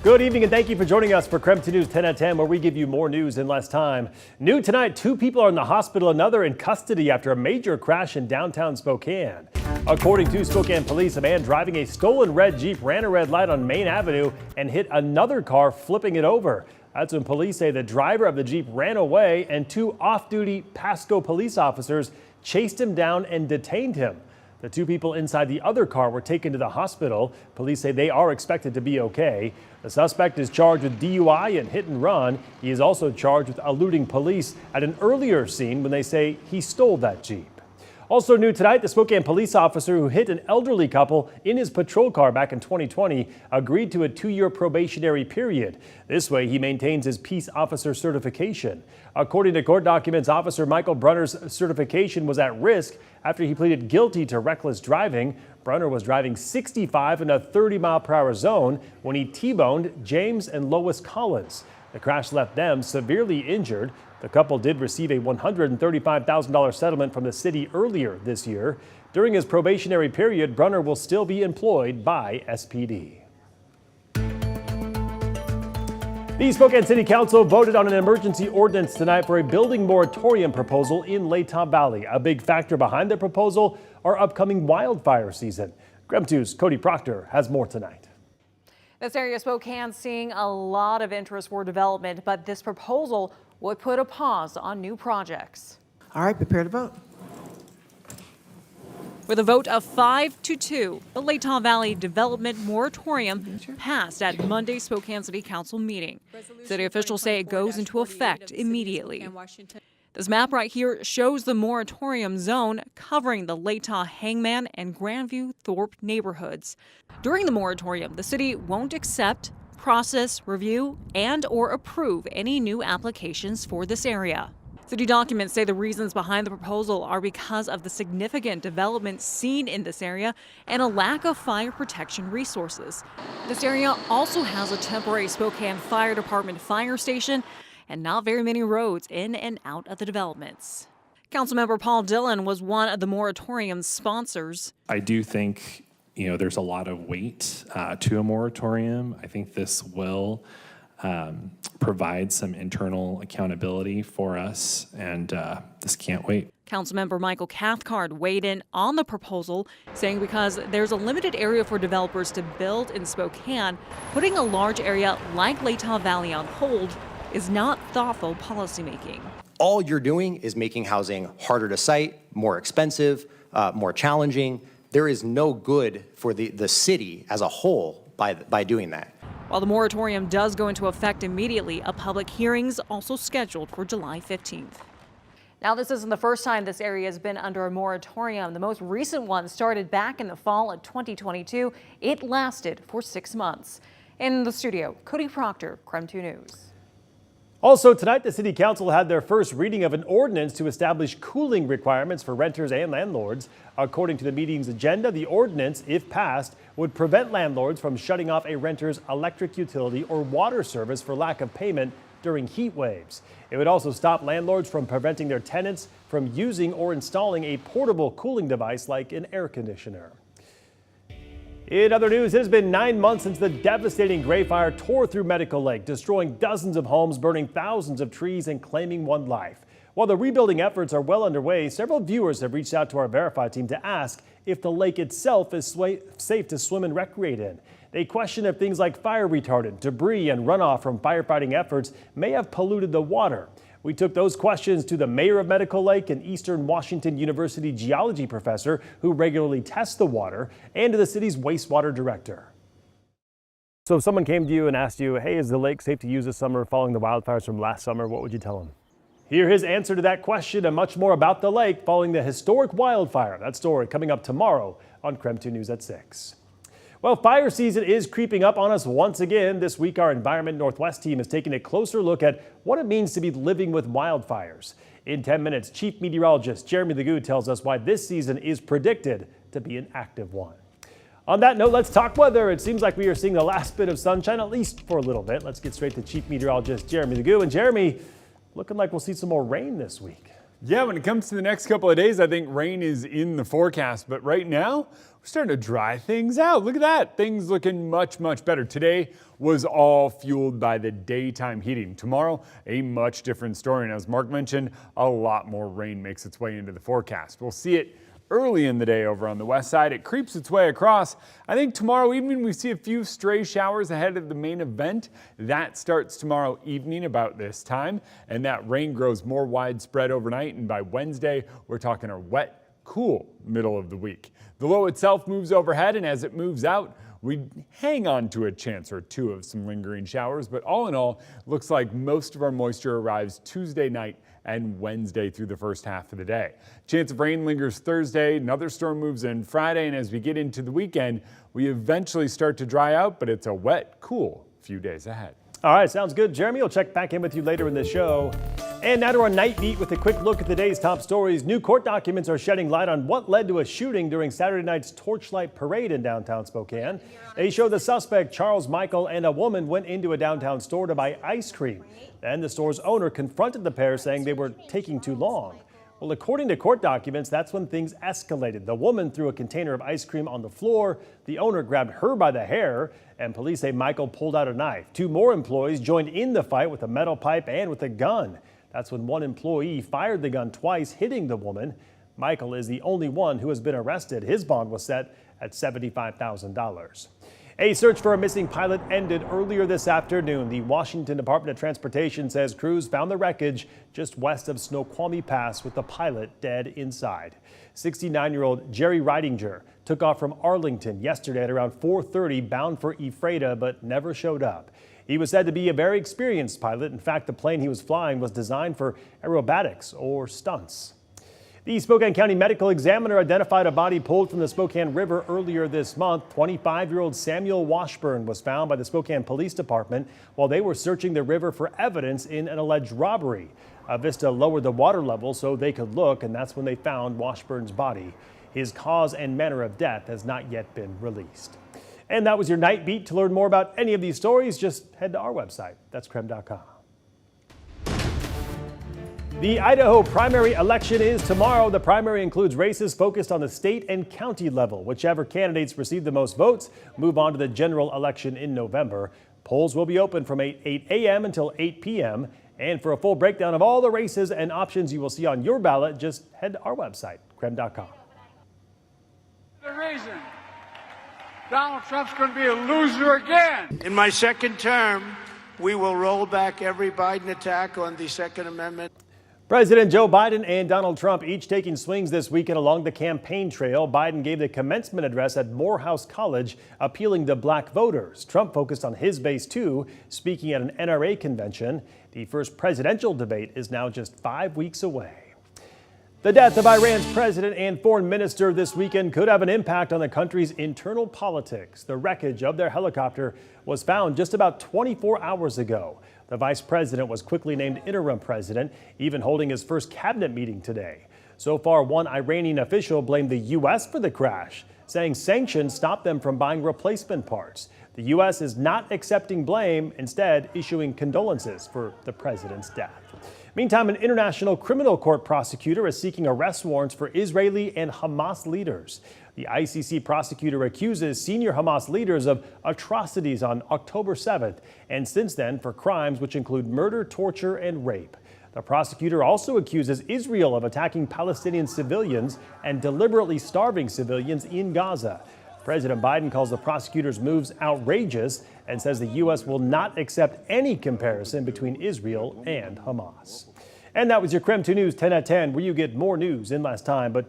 Good evening and thank you for joining us for KREM 2 News 10 at 10, where we give you more news in less time. New tonight, 2 people are in the hospital, another in custody after a major crash in downtown Spokane. According to Spokane police, a man driving a stolen red Jeep ran a red light on Main Avenue and hit another car, flipping it over. That's when police say the driver of the Jeep ran away and 2 off-duty Pasco police officers chased him down and detained him. The 2 people inside the other car were taken to the hospital. Police say they are expected to be okay. The suspect is charged with DUI and hit and run. He is also charged with eluding police at an earlier scene when they say he stole that Jeep. Also new tonight, the Spokane police officer who hit an elderly couple in his patrol car back in 2020 agreed to a 2-year probationary period. This way, he maintains his peace officer certification. According to court documents, Officer Michael Brunner's certification was at risk after he pleaded guilty to reckless driving. Brunner was driving 65 in a 30-mile-per-hour zone when he T-boned James and Lois Collins. The crash left them severely injured. The couple did receive a $135,000 settlement from the city earlier this year. During his probationary period, Brunner will still be employed by SPD. The Spokane City Council voted on an emergency ordinance tonight for a building moratorium proposal in Latah Valley. A big factor behind the proposal are upcoming wildfire season. KREM 2's Cody Proctor has more tonight. This area of Spokane seeing a lot of interest for development, but this proposal would put a pause on new projects. All right, prepare to vote. With a vote of 5-2, the Latah Valley Development Moratorium passed at Monday's Spokane City Council meeting. City officials say it goes into effect immediately. This map right here shows the moratorium zone covering the Latah, Hangman, and Grandview Thorpe neighborhoods. During the moratorium, the city won't accept, process, review, and/or approve any new applications for this area. City documents say the reasons behind the proposal are because of the significant development seen in this area and a lack of fire protection resources. This area also has a temporary Spokane Fire Department fire station and not very many roads in and out of the developments. Councilmember Paul Dillon was one of the moratorium sponsors. I do think, there's a lot of weight to a moratorium. I think this will provide some internal accountability for us, and this can't wait. Councilmember Michael Cathcart weighed in on the proposal, saying because there's a limited area for developers to build in Spokane, putting a large area like Latah Valley on hold is not thoughtful policymaking. All you're doing is making housing harder to site, more expensive, more challenging. There is no good for the city as a whole by doing that. While the moratorium does go into effect immediately, a public hearing's also scheduled for July 15th. Now, this isn't the first time this area has been under a moratorium. The most recent one started back in the fall of 2022. It lasted for 6 months. In the studio, Cody Proctor, KREM 2 News. Also tonight, the City Council had their first reading of an ordinance to establish cooling requirements for renters and landlords. According to the meeting's agenda, the ordinance, if passed, would prevent landlords from shutting off a renter's electric utility or water service for lack of payment during heat waves. It would also stop landlords from preventing their tenants from using or installing a portable cooling device like an air conditioner. In other news, it has been 9 months since the devastating Gray Fire tore through Medical Lake, destroying dozens of homes, burning thousands of trees, and claiming 1 life. While the rebuilding efforts are well underway, several viewers have reached out to our Verify team to ask if the lake itself is safe to swim and recreate in. They question if things like fire retardant, debris, and runoff from firefighting efforts may have polluted the water. We took those questions to the mayor of Medical Lake and Eastern Washington University geology professor who regularly tests the water, and to the city's wastewater director. So if someone came to you and asked you, hey, is the lake safe to use this summer following the wildfires from last summer, what would you tell them? Hear his answer to that question and much more about the lake following the historic wildfire. That story coming up tomorrow on KREM 2 News at 6. Well, fire season is creeping up on us once again. This week, our Environment Northwest team is taking a closer look at what it means to be living with wildfires. In 10 minutes, Chief Meteorologist Jeremy Legoo tells us why this season is predicted to be an active one. On that note, let's talk weather. It seems like we are seeing the last bit of sunshine, at least for a little bit. Let's get straight to Chief Meteorologist Jeremy Legoo. And Jeremy, looking like we'll see some more rain this week. Yeah, when it comes to the next couple of days, I think rain is in the forecast. But right now, we're starting to dry things out. Look at that. Things looking much, much better. Today was all fueled by the daytime heating. Tomorrow, a much different story. And as Mark mentioned, a lot more rain makes its way into the forecast. We'll see it early in the day over on the west side. It creeps its way across. I think tomorrow evening we see a few stray showers ahead of the main event. That starts tomorrow evening about this time, and that rain grows more widespread overnight. And by Wednesday, we're talking a wet, cool middle of the week. The low itself moves overhead, and as it moves out, we hang on to a chance or two of some lingering showers, but all in all, looks like most of our moisture arrives Tuesday night and Wednesday through the first half of the day. Chance of rain lingers Thursday, another storm moves in Friday, and as we get into the weekend, we eventually start to dry out, but it's a wet, cool few days ahead. All right, sounds good. Jeremy will check back in with you later in the show. And now to our Nightbeat with a quick look at the day's top stories. New court documents are shedding light on what led to a shooting during Saturday night's Torchlight Parade in downtown Spokane. They show the suspect, Charles Michael, and a woman went into a downtown store to buy ice cream. Then the store's owner confronted the pair, saying they were taking too long. Well, according to court documents, that's when things escalated. The woman threw a container of ice cream on the floor. The owner grabbed her by the hair, and police say Michael pulled out a knife. Two more employees joined in the fight with a metal pipe and with a gun. That's when one employee fired the gun twice, hitting the woman. Michael is the only one who has been arrested. His bond was set at $75,000. A search for a missing pilot ended earlier this afternoon. The Washington Department of Transportation says crews found the wreckage just west of Snoqualmie Pass with the pilot dead inside. 69-year-old Jerry Ridinger took off from Arlington yesterday at around 4:30, bound for Ephrata, but never showed up. He was said to be a very experienced pilot. In fact, the plane he was flying was designed for aerobatics or stunts. The Spokane County Medical Examiner identified a body pulled from the Spokane River earlier this month. 25-year-old Samuel Washburn was found by the Spokane Police Department while they were searching the river for evidence in an alleged robbery. Vista lowered the water level so they could look, and that's when they found Washburn's body. His cause and manner of death has not yet been released. And that was your Night Beat. To learn more about any of these stories, just head to our website. That's KREM.com. The Idaho primary election is tomorrow. The primary includes races focused on the state and county level. Whichever candidates receive the most votes move on to the general election in November. Polls will be open from 8 a.m. until 8 p.m. And for a full breakdown of all the races and options you will see on your ballot, just head to our website, KREM.com. The reason Donald Trump's going to be a loser again. In my second term, we will roll back every Biden attack on the Second Amendment. President Joe Biden and Donald Trump each taking swings this weekend along the campaign trail. Biden gave the commencement address at Morehouse College, appealing to black voters. Trump focused on his base too, speaking at an NRA convention. The first presidential debate is now just 5 weeks away. The death of Iran's president and foreign minister this weekend could have an impact on the country's internal politics. The wreckage of their helicopter was found just about 24 hours ago. The vice president was quickly named interim president, even holding his first cabinet meeting today. So far, one Iranian official blamed the U.S. for the crash, saying sanctions stopped them from buying replacement parts. The U.S. is not accepting blame, instead issuing condolences for the president's death. Meantime, an international criminal court prosecutor is seeking arrest warrants for Israeli and Hamas leaders. The ICC prosecutor accuses senior Hamas leaders of atrocities on October 7th, and since then for crimes which include murder, torture, and rape. The prosecutor also accuses Israel of attacking Palestinian civilians and deliberately starving civilians in Gaza. President Biden calls the prosecutor's moves outrageous and says the U.S. will not accept any comparison between Israel and Hamas. And that was your KREM 2 News 10 at 10, where you get more news in less time. But don't